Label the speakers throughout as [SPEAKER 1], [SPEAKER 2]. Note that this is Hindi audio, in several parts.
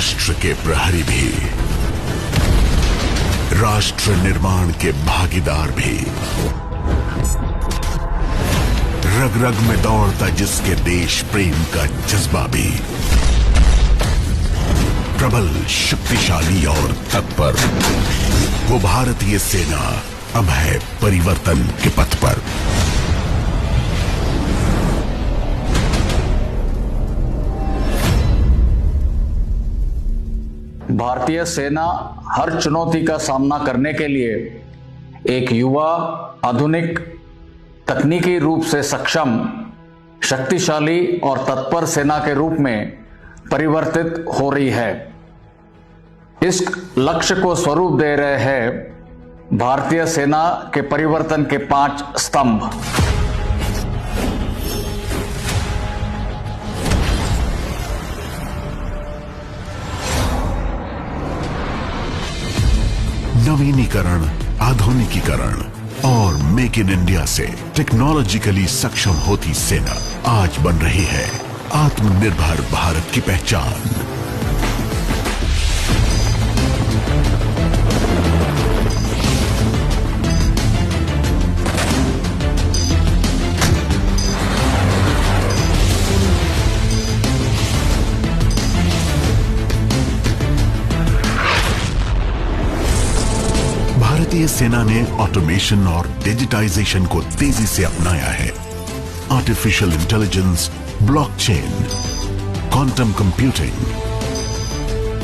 [SPEAKER 1] राष्ट्र के प्रहरी भी, राष्ट्र निर्माण के भागीदार भी, रग रग में दौड़ता जिसके देश प्रेम का जज्बा भी, प्रबल, शक्तिशाली और तत्पर, वो भारतीय सेना अब है परिवर्तन के पथ पर।
[SPEAKER 2] भारतीय सेना हर चुनौती का सामना करने के लिए एक युवा, आधुनिक, तकनीकी रूप से सक्षम, शक्तिशाली और तत्पर सेना के रूप में परिवर्तित हो रही है। इस लक्ष्य को स्वरूप दे रहे हैं भारतीय सेना के परिवर्तन के 5 स्तंभ।
[SPEAKER 1] नवीनीकरण, आधुनिकीकरण और मेक इन इंडिया से टेक्नोलॉजिकली सक्षम होती सेना आज बन रही है आत्मनिर्भर भारत की पहचान। भारतीय सेना ने ऑटोमेशन और डिजिटाइजेशन को तेजी से अपनाया है। Artificial intelligence, blockchain, quantum computing,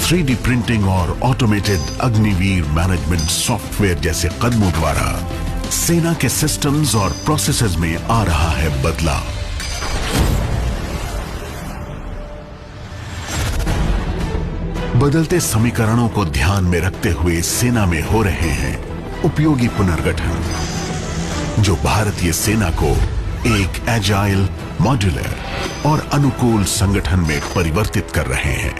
[SPEAKER 1] 3D printing और ऑटोमेटेड अग्निवीर मैनेजमेंट सॉफ्टवेयर जैसे कदमों द्वारा सेना के सिस्टम्स और प्रोसेसेस में आ रहा है बदलाव। बदलते समीकरणों को ध्यान में रखते हुए सेना में हो रहे हैं उपयोगी पुनर्गठन, जो भारतीय सेना को एक एजाइल, मॉड्यूलर और अनुकूल संगठन में परिवर्तित कर रहे हैं।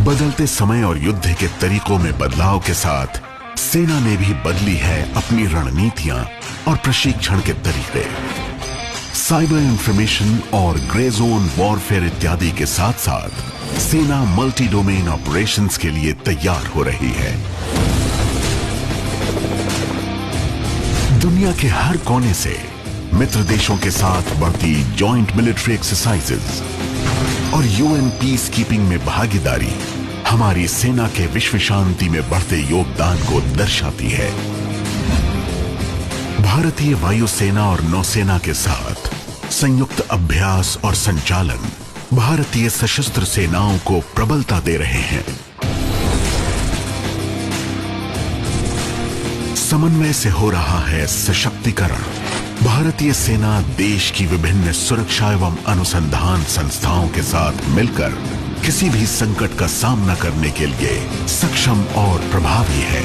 [SPEAKER 1] बदलते समय और युद्ध के तरीकों में बदलाव के साथ सेना ने भी बदली है अपनी रणनीतियां और प्रशिक्षण के तरीके। साइबर इंफॉर्मेशन और ग्रे जोन वॉरफेयर इत्यादि के साथ साथ सेना मल्टी डोमेन ऑपरेशंस के लिए तैयार हो रही है। दुनिया के हर कोने से मित्र देशों के साथ बढ़ती जॉइंट मिलिट्री एक्सरसाइजेज और यूएन पीस कीपिंग में भागीदारी हमारी सेना के विश्व शांति में बढ़ते योगदान को दर्शाती है। भारतीय वायुसेना और नौसेना के साथ संयुक्त अभ्यास और संचालन भारतीय सशस्त्र सेनाओं को प्रबलता दे रहे हैं। समन्वय से हो रहा है सशक्तिकरण। भारतीय सेना देश की विभिन्न सुरक्षा एवं अनुसंधान संस्थाओं के साथ मिलकर किसी भी संकट का सामना करने के लिए सक्षम और प्रभावी है।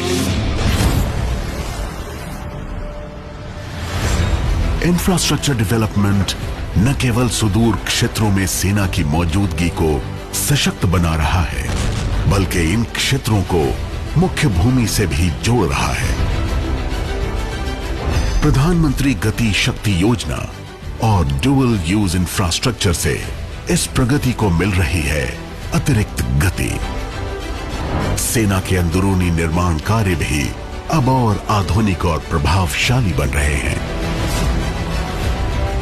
[SPEAKER 1] इंफ्रास्ट्रक्चर डेवलपमेंट न केवल सुदूर क्षेत्रों में सेना की मौजूदगी को सशक्त बना रहा है, बल्कि इन क्षेत्रों को मुख्य भूमि से भी जोड़ रहा है। प्रधानमंत्री गति शक्ति योजना और डुअल यूज इंफ्रास्ट्रक्चर से इस प्रगति को मिल रही है अतिरिक्त गति। सेना के अंदरूनी निर्माण कार्य भी अब और आधुनिक और प्रभावशाली बन रहे हैं।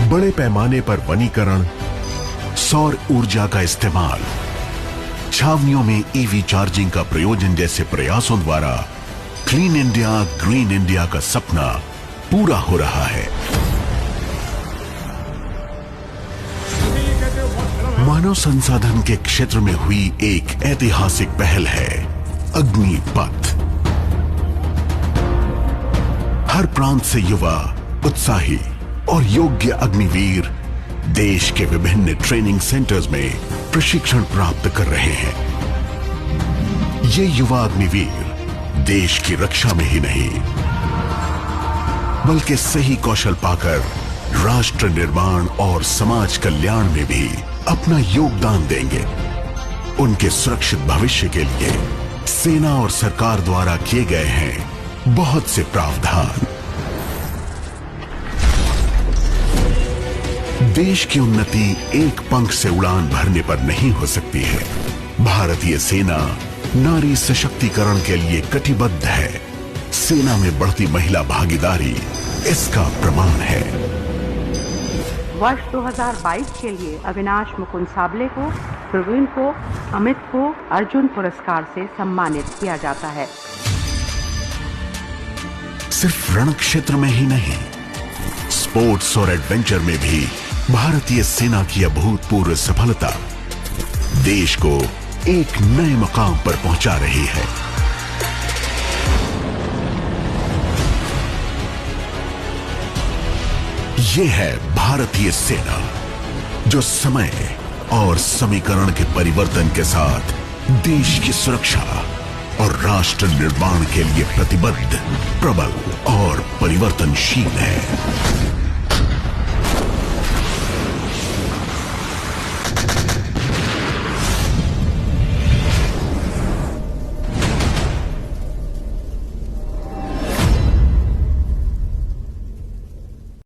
[SPEAKER 1] बड़े पैमाने पर वनीकरण, सौर ऊर्जा का इस्तेमाल, छावनियों में ईवी चार्जिंग का प्रयोजन जैसे प्रयासों द्वारा क्लीन इंडिया, ग्रीन इंडिया का सपना पूरा हो रहा है। मानव संसाधन के क्षेत्र में हुई एक ऐतिहासिक पहल है अग्निपथ। हर प्रांत से युवा, उत्साही और योग्य अग्निवीर देश के विभिन्न ट्रेनिंग सेंटर्स में प्रशिक्षण प्राप्त कर रहे हैं। ये युवा अग्निवीर देश की रक्षा में ही नहीं, बल्कि सही कौशल पाकर राष्ट्र निर्माण और समाज कल्याण में भी अपना योगदान देंगे। उनके सुरक्षित भविष्य के लिए सेना और सरकार द्वारा किए गए हैं बहुत से प्रावधान। देश की उन्नति एक पंख से उड़ान भरने पर नहीं हो सकती है। भारतीय सेना नारी सशक्तिकरण के लिए कटिबद्ध है। सेना में बढ़ती महिला भागीदारी इसका प्रमाण है।
[SPEAKER 3] वर्ष 2022 के लिए अविनाश मुकुंद साबले को, प्रवीण को, अमित को अर्जुन पुरस्कार से सम्मानित किया जाता है।
[SPEAKER 1] सिर्फ रण क्षेत्र में ही नहीं, स्पोर्ट्स और एडवेंचर में भी भारतीय सेना की अभूतपूर्व सफलता देश को एक नए मकाम पर पहुंचा रही है। ये है भारतीय सेना, जो समय और समीकरण के परिवर्तन के साथ देश की सुरक्षा और राष्ट्र निर्माण के लिए प्रतिबद्ध, प्रबल और परिवर्तनशील है।